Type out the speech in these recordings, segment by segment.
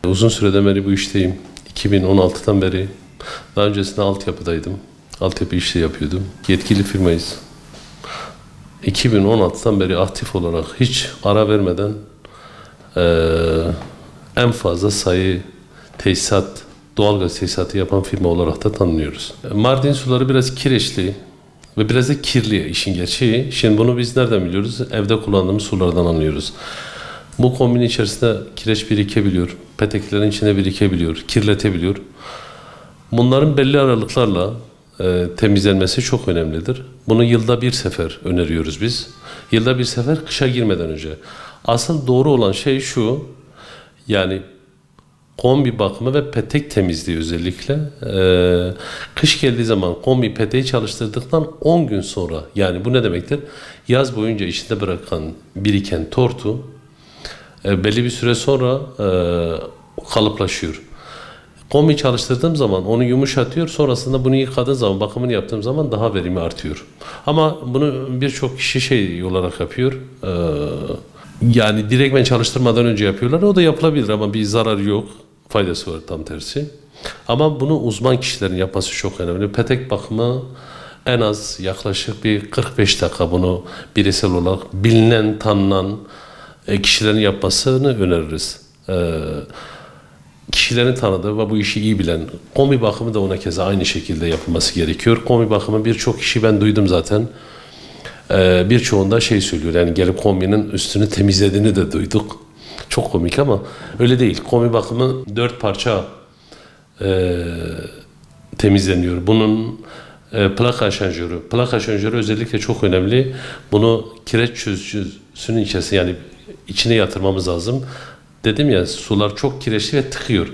Uzun süreden beri bu işteyim. 2016'dan beri. Daha öncesinde altyapıdaydım. Altyapı işi yapıyordum. Yetkili firmayız. 2016'dan beri aktif olarak hiç ara vermeden en fazla sayı tesisat, doğalgaz tesisatı yapan firma olarak da tanınıyoruz. Mardin suları biraz kireçli ve biraz da kirli işin gerçeği. Şimdi bunu biz nereden biliyoruz? Evde kullandığımız sulardan anlıyoruz. Bu kombinin içerisinde kireç birikebiliyor, peteklerin içine birikebiliyor, kirletebiliyor. Bunların belli aralıklarla temizlenmesi çok önemlidir. Bunu yılda bir sefer öneriyoruz biz. Yılda bir sefer kışa girmeden önce. Asıl doğru olan şey şu, yani kombi bakımı ve petek temizliği özellikle. Kış geldiği zaman kombi peteği çalıştırdıktan 10 gün sonra, yani bu ne demektir? Yaz boyunca içinde bırakan, biriken tortu belli bir süre sonra kalıplaşıyor. Kombi çalıştırdığım zaman onu yumuşatıyor. Sonrasında bunu yıkadığım zaman, bakımını yaptığım zaman daha verimi artıyor. Ama bunu birçok kişi şey olarak yapıyor. Yani direktmen çalıştırmadan önce yapıyorlar. O da yapılabilir ama bir zararı yok. Faydası var tam tersi. Ama bunu uzman kişilerin yapması çok önemli. Petek bakımı en az yaklaşık bir 45 dakika bunu bireysel olarak bilinen, tanınan kişilerin yapmasını öneririz. Kişilerin tanıdığı ve bu işi iyi bilen, kombi bakımı da ona keza aynı şekilde yapılması gerekiyor. Kombi bakımı birçok kişi ben duydum zaten. Birçoğunda şey söylüyor, yani gelip kombinin üstünü temizlediğini de duyduk. Çok komik ama öyle değil. Kombi bakımı 4 parça temizleniyor. Bunun plaka şanjörü. Plaka şanjörü özellikle çok önemli. Bunu kireç çözücüsünün içerisine, yani içine yatırmamız lazım. Dedim ya, sular çok kireçli ve tıkıyor.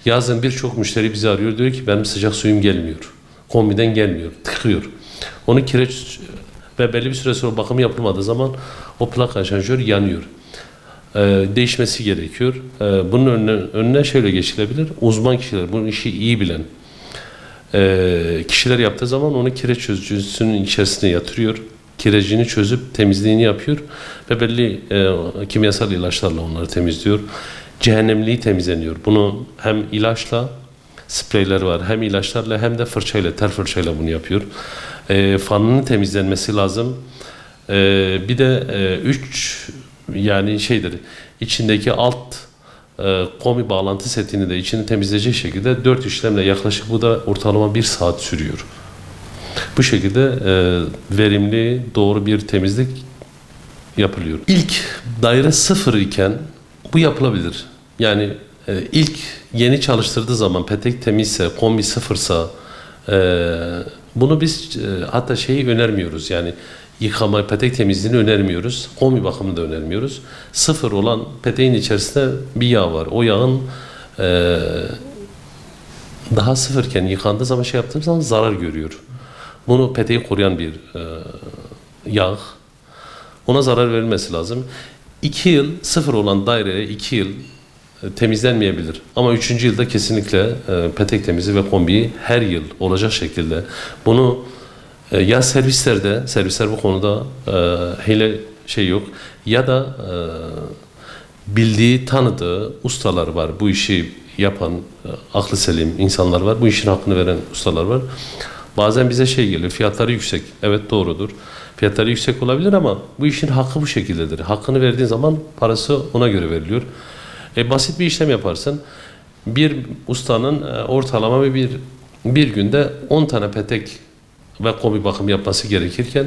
Yazın birçok müşteri bizi arıyor, diyor ki benim sıcak suyum gelmiyor. Kombiden gelmiyor, tıkıyor. Onu kireç ve belli bir süre sonra bakımı yapılmadığı zaman o plaka şanjör yanıyor. Değişmesi gerekiyor. Bunun önüne şöyle geçilebilir. Uzman kişiler, bu işi iyi bilen kişiler yaptığı zaman onu kireç çözücüsünün içerisine yatırıyor. Kirecini çözüp temizliğini yapıyor ve belli kimyasal ilaçlarla onları temizliyor. Cehennemliği temizleniyor. Bunu hem ilaçla, spreyler var, hem ilaçlarla hem de fırçayla, tel fırçayla bunu yapıyor. Fanının temizlenmesi lazım. Bir de 3 yani şeydir, içindeki alt kombi bağlantı setini de içini temizleyecek şekilde 4 işlemle, yaklaşık bu da ortalama 1 saat sürüyor. Bu şekilde verimli, doğru bir temizlik yapılıyor. İlk daire 0 iken bu yapılabilir. Yani ilk yeni çalıştırdığı zaman petek temizse, kombi 0'sa bunu biz hatta şeyi önermiyoruz. Yani yıkama, petek temizliğini önermiyoruz. Kombi bakımını da önermiyoruz. 0 olan peteğin içerisinde bir yağ var. O yağın daha 0 iken yıkandığı zaman, şey yaptığımız zaman zarar görüyor. Bunu peteği koruyan bir yağ. Ona zarar verilmesi lazım. 2 yıl 0 olan daireye 2 yıl temizlenmeyebilir. Ama 3. yılda kesinlikle petek temizliği ve kombiyi her yıl olacak şekilde. Bunu ya servisler bu konuda hele şey yok, ya da bildiği, tanıdığı ustalar var. Bu işi yapan aklı selim insanlar var. Bu işin hakkını veren ustalar var. Bazen bize şey geliyor, fiyatları yüksek. Evet, doğrudur. Fiyatları yüksek olabilir ama bu işin hakkı bu şekildedir. Hakkını verdiğin zaman parası ona göre veriliyor. Basit bir işlem yaparsın. Bir ustanın ortalama bir günde 10 tane petek ve kombi bakım yapması gerekirken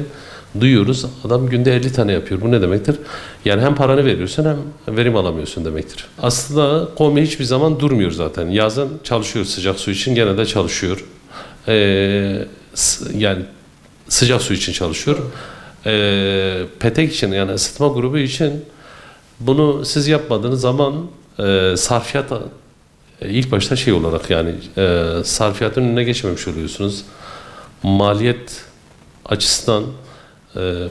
duyuyoruz, adam günde 50 tane yapıyor. Bu ne demektir? Yani hem paranı veriyorsun hem verim alamıyorsun demektir. Aslında kombi hiçbir zaman durmuyor zaten. Yazın çalışıyor, sıcak su için gene de çalışıyor. Yani sıcak su için çalışıyor. Petek için, yani ısıtma grubu için bunu siz yapmadığınız zaman sarfiyat ilk başta şey olarak, yani sarfiyatın önüne geçmemiş oluyorsunuz. Maliyet açısından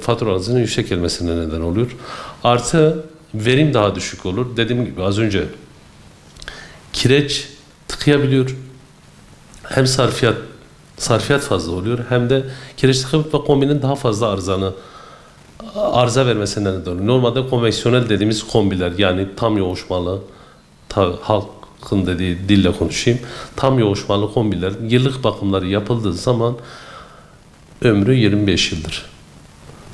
faturanızın yüksek gelmesine neden oluyor. Artı verim daha düşük olur. Dediğim gibi az önce kireç tıkayabiliyor. Hem sarfiyat fazla oluyor, hem de kireç tıkayıp ve kombinin daha fazla arıza vermesinden neden oluyor. Normalde konveksiyonel dediğimiz kombiler, yani tam yoğuşmalı, halk halkın dediği dille konuşayım. Tam yoğuşmalı kombiler yıllık bakımları yapıldığı zaman ömrü 25 yıldır.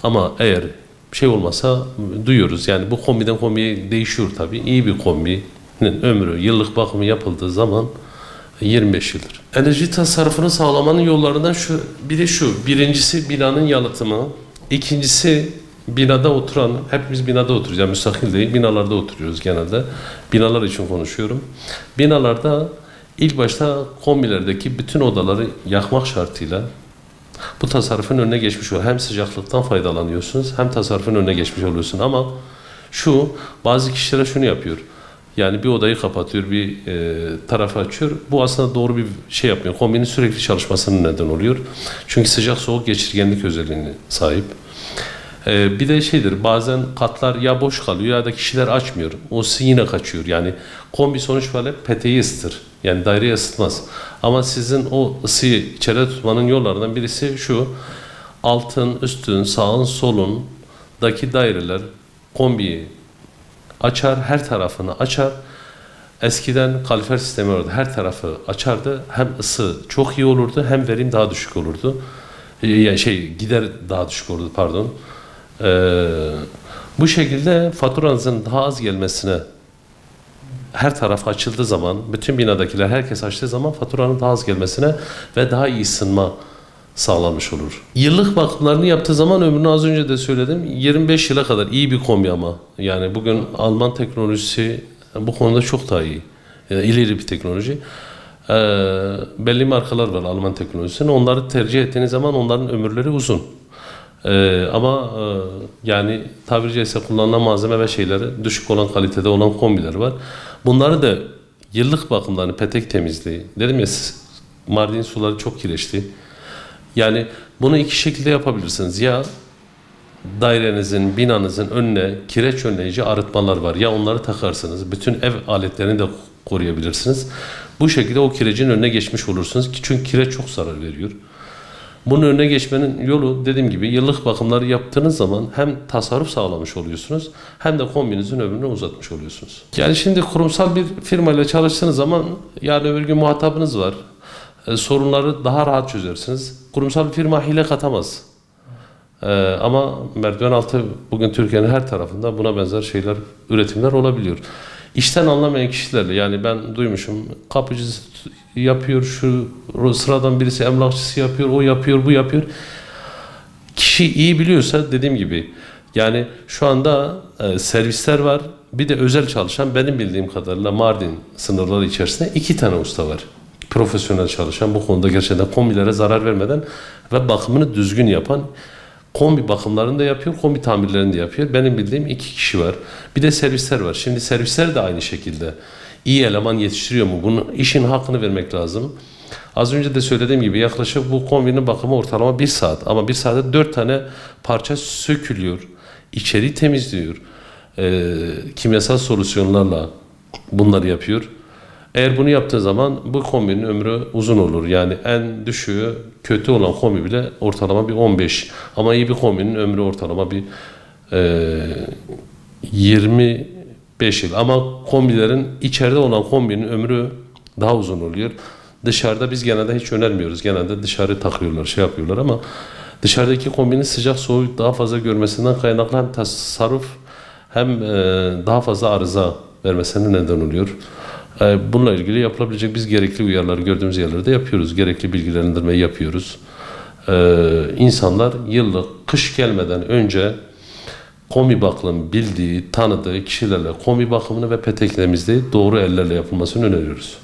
Ama eğer şey olmasa duyuyoruz. Yani bu kombiden kombiye değişiyor tabii. İyi bir kombinin ömrü yıllık bakımı yapıldığı zaman 25 yıldır. Enerji tasarrufunu sağlamanın yollarından biri şu. Birincisi binanın yalıtımı. İkincisi binada oturan, hepimiz binada oturuyoruz. Yani müstakil değil, binalarda oturuyoruz genelde. Binalar için konuşuyorum. Binalarda ilk başta kombilerdeki bütün odaları yakmak şartıyla bu tasarrufun önüne geçmiş oluyor. Hem sıcaklıktan faydalanıyorsunuz hem tasarrufun önüne geçmiş oluyorsun. Ama bazı kişilere şunu yapıyor. Yani bir odayı kapatıyor, bir tarafı açıyor. Bu aslında doğru bir şey yapmıyor. Kombinin sürekli çalışmasının neden oluyor. Çünkü sıcak soğuk geçirgenlik özelliğine sahip. Bir de şeydir, bazen katlar ya boş kalıyor ya da kişiler açmıyor. O ısı yine kaçıyor. Yani kombi sonuç böyle peteği ısıtır. Yani daireyi ısıtmaz. Ama sizin o ısıyı içeride tutmanın yollarından birisi şu. Altın, üstün, sağın, solundaki daireler kombiyi açar, her tarafını açar. Eskiden kalorifer sistemi vardı. Her tarafı açardı. Hem ısı çok iyi olurdu hem verim daha düşük olurdu. Yani gider daha düşük olurdu pardon. Bu şekilde faturanızın daha az gelmesine her taraf açıldığı zaman, bütün binadakiler herkes açtığı zaman faturanın daha az gelmesine ve daha iyi ısınma sağlanmış olur. Yıllık bakımlarını yaptığı zaman ömrünü az önce de söyledim 25 yıla kadar iyi bir kombi ama. Yani bugün Alman teknolojisi bu konuda çok daha iyi. Yani ileri bir teknoloji. Belli markalar var Alman teknolojisinin. Onları tercih ettiğiniz zaman onların ömürleri uzun. Ama yani tabiri caizse kullanılan malzeme ve şeyleri düşük olan kalitede olan kombiler var. Bunları da yıllık bakımlarını, petek temizliği, dedim ya Mardin suları çok kireçli. Yani bunu iki şekilde yapabilirsiniz. Ya dairenizin, binanızın önüne kireç önleyici arıtmalar var. Ya onları takarsınız. Bütün ev aletlerini de koruyabilirsiniz. Bu şekilde o kirecin önüne geçmiş olursunuz. Çünkü kireç çok zarar veriyor. Bunun önüne geçmenin yolu dediğim gibi yıllık bakımları yaptığınız zaman hem tasarruf sağlamış oluyorsunuz hem de kombinizin ömrünü uzatmış oluyorsunuz. Yani şimdi kurumsal bir firmayla çalıştığınız zaman yarın öbür gün muhatabınız var. Sorunları daha rahat çözersiniz. Kurumsal bir firma hile katamaz. Ama merdiven altı bugün Türkiye'nin her tarafında buna benzer üretimler olabiliyor. İşten anlamayan kişilerle yani ben duymuşum kapıcısı yapıyor şu sıradan birisi emlakçısı yapıyor o yapıyor bu yapıyor. Kişi iyi biliyorsa dediğim gibi yani şu anda servisler var bir de özel çalışan benim bildiğim kadarıyla Mardin sınırları içerisinde 2 tane usta var. Profesyonel çalışan bu konuda gerçekten kombilere zarar vermeden ve bakımını düzgün yapan kombi bakımlarını da yapıyor, kombi tamirlerini de yapıyor. Benim bildiğim 2 kişi var. Bir de servisler var. Şimdi servisler de aynı şekilde iyi eleman yetiştiriyor mu? Bunun işin hakkını vermek lazım. Az önce de söylediğim gibi yaklaşık bu kombinin bakımı ortalama 1 saat. Ama 1 saatte 4 tane parça sökülüyor. İçeriği temizliyor. Kimyasal solüsyonlarla bunları yapıyor. Eğer bunu yaptığı zaman bu kombinin ömrü uzun olur. Yani en düşüğü kötü olan kombi bile ortalama bir 15. Ama iyi bir kombinin ömrü ortalama bir 25 yıl. Ama kombilerin içeride olan kombinin ömrü daha uzun oluyor. Dışarıda biz genelde hiç önermiyoruz. Genelde dışarı takıyorlar, yapıyorlar ama dışarıdaki kombinin sıcak soğuk daha fazla görmesinden kaynaklı hem tasarruf hem daha fazla arıza vermesine neden oluyor. Bununla ilgili yapılabilecek biz gerekli uyarıları gördüğümüz yerlerde yapıyoruz. Gerekli bilgilendirmeyi yapıyoruz. İnsanlar yıllık kış gelmeden önce kombi bakımını bildiği, tanıdığı kişilerle kombi bakımını ve petek temizliği doğru ellerle yapılmasını öneriyoruz.